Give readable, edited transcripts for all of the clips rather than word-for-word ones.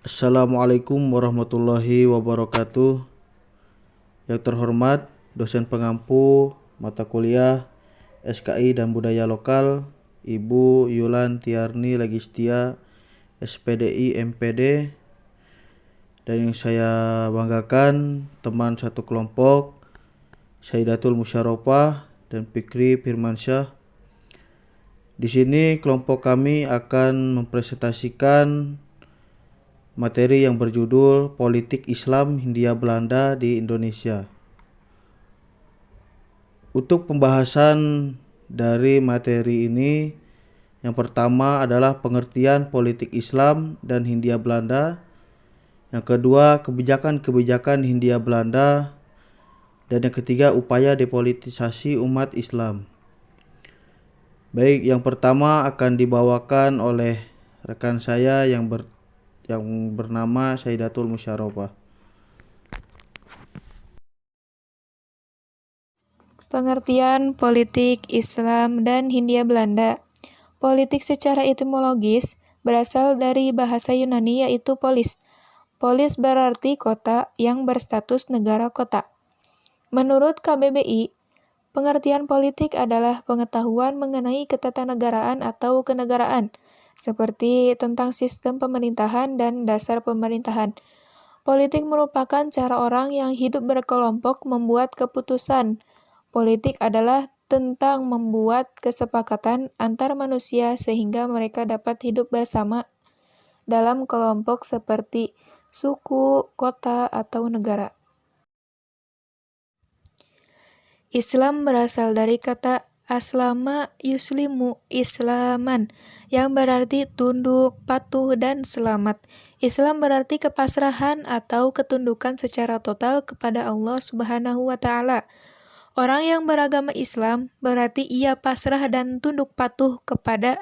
Assalamualaikum warahmatullahi wabarakatuh. Yang terhormat dosen pengampu mata kuliah SKI dan Budaya Lokal, Ibu Yulan Tiarni Legistia, SPDI MPD, dan yang saya banggakan teman satu kelompok Saidatul Musyaropah dan Fikri Firmansyah. Di sini kelompok kami akan mempresentasikan materi yang berjudul Politik Islam Hindia Belanda di Indonesia. Untuk pembahasan dari materi ini, yang pertama adalah pengertian politik Islam dan Hindia Belanda. Yang kedua, kebijakan-kebijakan Hindia Belanda. Dan yang ketiga, upaya depolitisasi umat Islam. Baik, yang pertama akan dibawakan oleh rekan saya yang bernama Saidatul Musyaropah. Pengertian politik Islam dan Hindia Belanda. Politik secara etimologis berasal dari bahasa Yunani yaitu polis. Polis berarti kota yang berstatus negara kota. Menurut KBBI, pengertian politik adalah pengetahuan mengenai ketatanegaraan atau kenegaraan, seperti tentang sistem pemerintahan dan dasar pemerintahan. Politik merupakan cara orang yang hidup berkelompok membuat keputusan. Politik adalah tentang membuat kesepakatan antar manusia sehingga mereka dapat hidup bersama dalam kelompok seperti suku, kota, atau negara. Islam berasal dari kata aslama yuslimu islaman yang berarti tunduk, patuh, dan selamat. Islam berarti kepasrahan atau ketundukan secara total kepada Allah Subhanahu wa Ta'ala. Orang yang beragama Islam berarti ia pasrah dan tunduk patuh kepada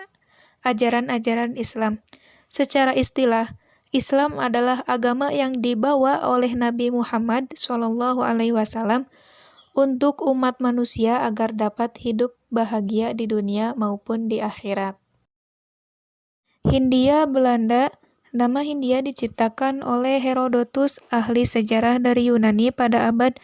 ajaran-ajaran Islam. Secara istilah, Islam adalah agama yang dibawa oleh Nabi Muhammad SAW untuk umat manusia agar dapat hidup bahagia di dunia maupun di akhirat. Hindia Belanda. Nama Hindia diciptakan oleh Herodotus, ahli sejarah dari Yunani pada abad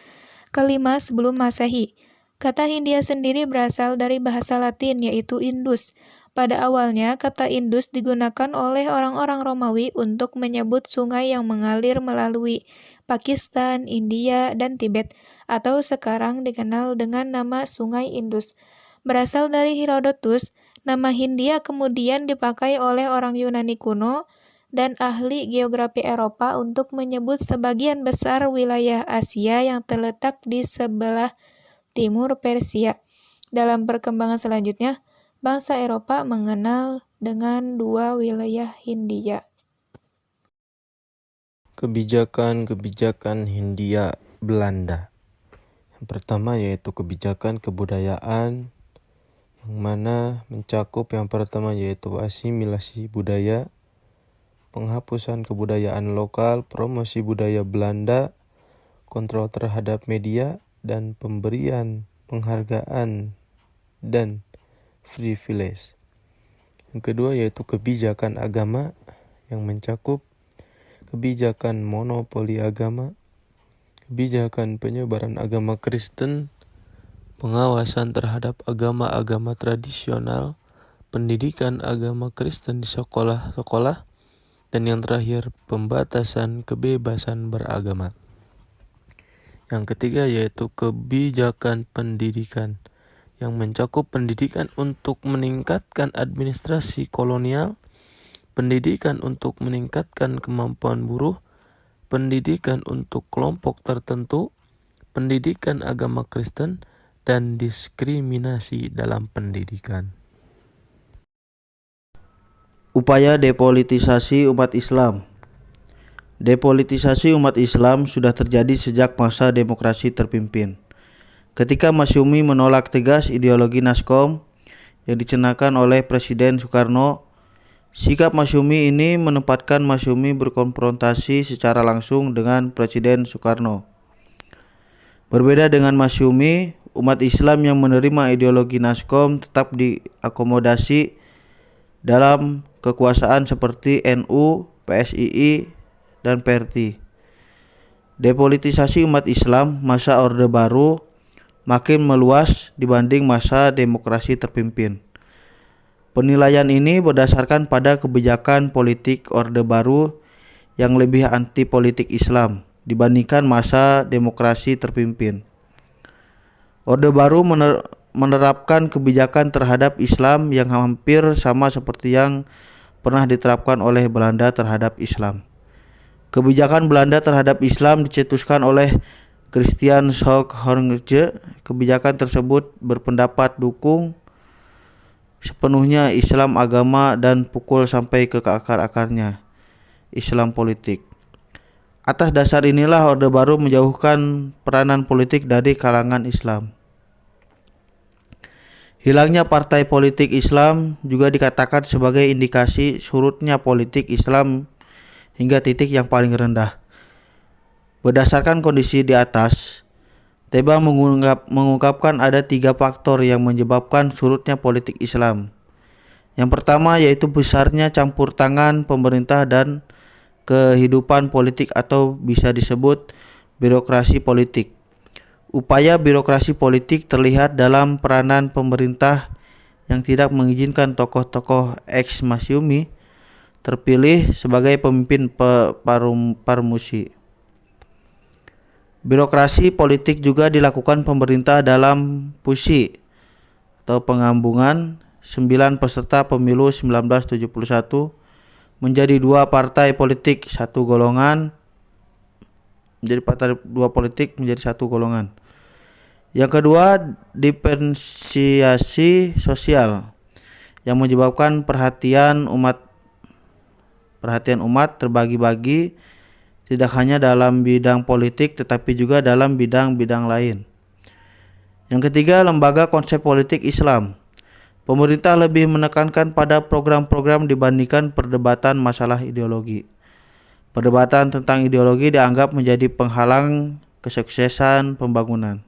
kelima sebelum Masehi. Kata Hindia sendiri berasal dari bahasa Latin yaitu Indus. Pada awalnya, kata Indus digunakan oleh orang-orang Romawi untuk menyebut sungai yang mengalir melalui Pakistan, India, dan Tibet, atau sekarang dikenal dengan nama Sungai Indus. Berasal dari Herodotus, nama Hindia kemudian dipakai oleh orang Yunani kuno dan ahli geografi Eropa untuk menyebut sebagian besar wilayah Asia yang terletak di sebelah timur Persia. Dalam perkembangan selanjutnya, bangsa Eropa mengenal dengan dua wilayah Hindia. Kebijakan-kebijakan Hindia Belanda. Yang pertama yaitu kebijakan kebudayaan, yang mana mencakup yang pertama yaitu asimilasi budaya, penghapusan kebudayaan lokal, promosi budaya Belanda, kontrol terhadap media, dan pemberian penghargaan dan privilege. Yang kedua yaitu kebijakan agama yang mencakup kebijakan monopoli agama, kebijakan penyebaran agama Kristen, pengawasan terhadap agama-agama tradisional, pendidikan agama Kristen di sekolah-sekolah, dan yang terakhir, pembatasan kebebasan beragama. Yang ketiga yaitu kebijakan pendidikan yang mencakup pendidikan untuk meningkatkan administrasi kolonial, pendidikan untuk meningkatkan kemampuan buruh, pendidikan untuk kelompok tertentu, pendidikan agama Kristen, dan diskriminasi dalam pendidikan. Upaya depolitisasi umat Islam. Depolitisasi umat Islam sudah terjadi sejak masa demokrasi terpimpin. Ketika Masyumi menolak tegas ideologi Naskom yang dicanangkan oleh Presiden Soekarno, sikap Masyumi ini menempatkan Masyumi berkonfrontasi secara langsung dengan Presiden Soekarno. Berbeda dengan Masyumi, umat Islam yang menerima ideologi Naskom tetap diakomodasi dalam kekuasaan seperti NU, PSII, dan Perti. Depolitisasi umat Islam masa Orde Baru makin meluas dibanding masa demokrasi terpimpin. Penilaian ini berdasarkan pada kebijakan politik Orde Baru yang lebih anti politik Islam dibandingkan masa demokrasi terpimpin. Orde Baru menerapkan kebijakan terhadap Islam yang hampir sama seperti yang pernah diterapkan oleh Belanda terhadap Islam. Kebijakan Belanda terhadap Islam dicetuskan oleh Christian Schokholmgje. Kebijakan tersebut berpendapat dukung sepenuhnya Islam agama dan pukul sampai ke akar-akarnya Islam politik. Atas dasar inilah Orde Baru menjauhkan peranan politik dari kalangan Islam. Hilangnya partai politik Islam juga dikatakan sebagai indikasi surutnya politik Islam hingga titik yang paling rendah. Berdasarkan kondisi di atas, Teba mengungkapkan ada 3 faktor yang menyebabkan surutnya politik Islam. Yang pertama yaitu besarnya campur tangan pemerintah dan kehidupan politik atau bisa disebut birokrasi politik. Upaya birokrasi politik terlihat dalam peranan pemerintah yang tidak mengizinkan tokoh-tokoh ex-masyumi terpilih sebagai pemimpin parmusi. Birokrasi politik juga dilakukan pemerintah dalam fusi atau penggabungan 9 peserta pemilu 1971 menjadi 2 partai politik satu golongan, menjadi 2 politik menjadi 1 golongan. Yang kedua, diferensiasi sosial yang menyebabkan perhatian umat terbagi-bagi tidak hanya dalam bidang politik tetapi juga dalam bidang-bidang lain. Yang ketiga, lembaga konsep politik Islam. Pemerintah lebih menekankan pada program-program dibandingkan perdebatan masalah ideologi. Perdebatan tentang ideologi dianggap menjadi penghalang kesuksesan pembangunan.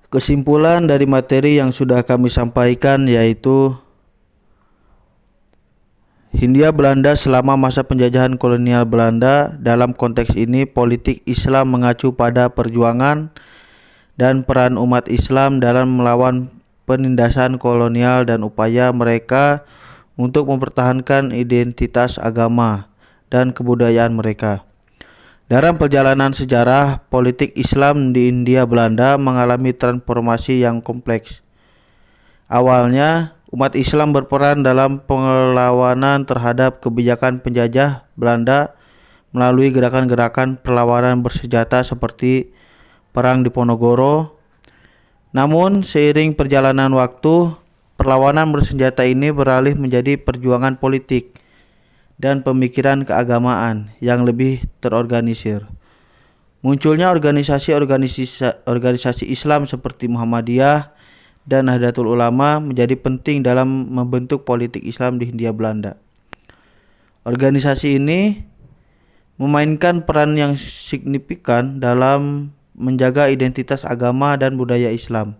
Kesimpulan dari materi yang sudah kami sampaikan yaitu Hindia Belanda selama masa penjajahan kolonial Belanda. Dalam konteks ini, politik Islam mengacu pada perjuangan dan peran umat Islam dalam melawan penindasan kolonial dan upaya mereka untuk mempertahankan identitas agama dan kebudayaan mereka. Dalam perjalanan sejarah, politik Islam di Hindia Belanda mengalami transformasi yang kompleks. Awalnya, umat Islam berperan dalam perlawanan terhadap kebijakan penjajah Belanda melalui gerakan-gerakan perlawanan bersenjata seperti Perang Diponegoro. Namun, seiring perjalanan waktu, perlawanan bersenjata ini beralih menjadi perjuangan politik dan pemikiran keagamaan yang lebih terorganisir. Munculnya organisasi Islam seperti Muhammadiyah dan Nahdlatul Ulama menjadi penting dalam membentuk politik Islam di Hindia Belanda. Organisasi ini memainkan peran yang signifikan dalam menjaga identitas agama dan budaya Islam,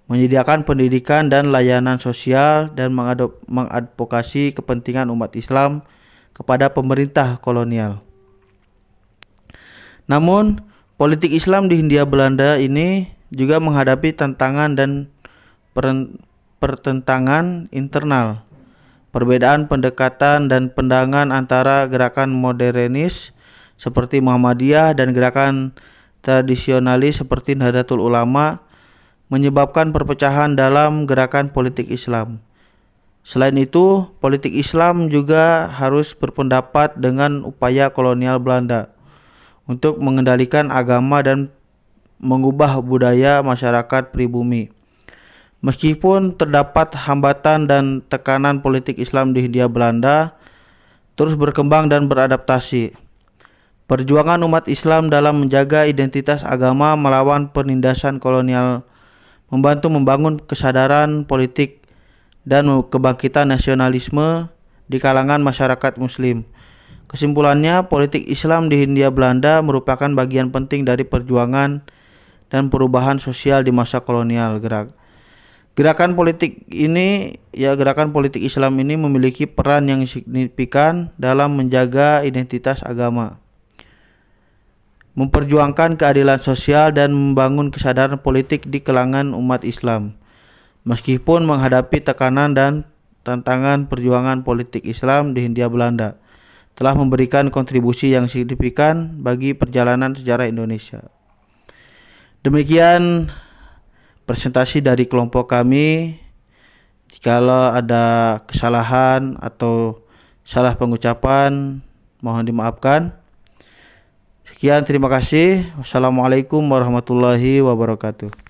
menyediakan pendidikan dan layanan sosial, dan mengadvokasi kepentingan umat Islam kepada pemerintah kolonial. Namun, politik Islam di Hindia Belanda ini juga menghadapi tantangan dan pertentangan internal. Perbedaan pendekatan dan pandangan antara gerakan modernis seperti Muhammadiyah dan gerakan tradisionalis seperti Nahdlatul Ulama menyebabkan perpecahan dalam gerakan politik Islam. Selain itu, politik Islam juga harus berpendapat dengan upaya kolonial Belanda untuk mengendalikan agama dan mengubah budaya masyarakat pribumi. Meskipun terdapat hambatan dan tekanan, politik Islam di Hindia Belanda terus berkembang dan beradaptasi. Perjuangan umat Islam dalam menjaga identitas agama melawan penindasan kolonial membantu membangun kesadaran politik dan kebangkitan nasionalisme di kalangan masyarakat Muslim. Kesimpulannya, politik Islam di Hindia Belanda merupakan bagian penting dari perjuangan dan perubahan sosial di masa kolonial. Gerakan politik Islam ini memiliki peran yang signifikan dalam menjaga identitas agama, memperjuangkan keadilan sosial dan membangun kesadaran politik di kalangan umat Islam. Meskipun menghadapi tekanan dan tantangan, perjuangan politik Islam di Hindia Belanda telah memberikan kontribusi yang signifikan bagi perjalanan sejarah Indonesia. Demikian presentasi dari kelompok kami. Jikalau ada kesalahan atau salah pengucapan, mohon dimaafkan. Sekian, terima kasih. Wassalamualaikum warahmatullahi wabarakatuh.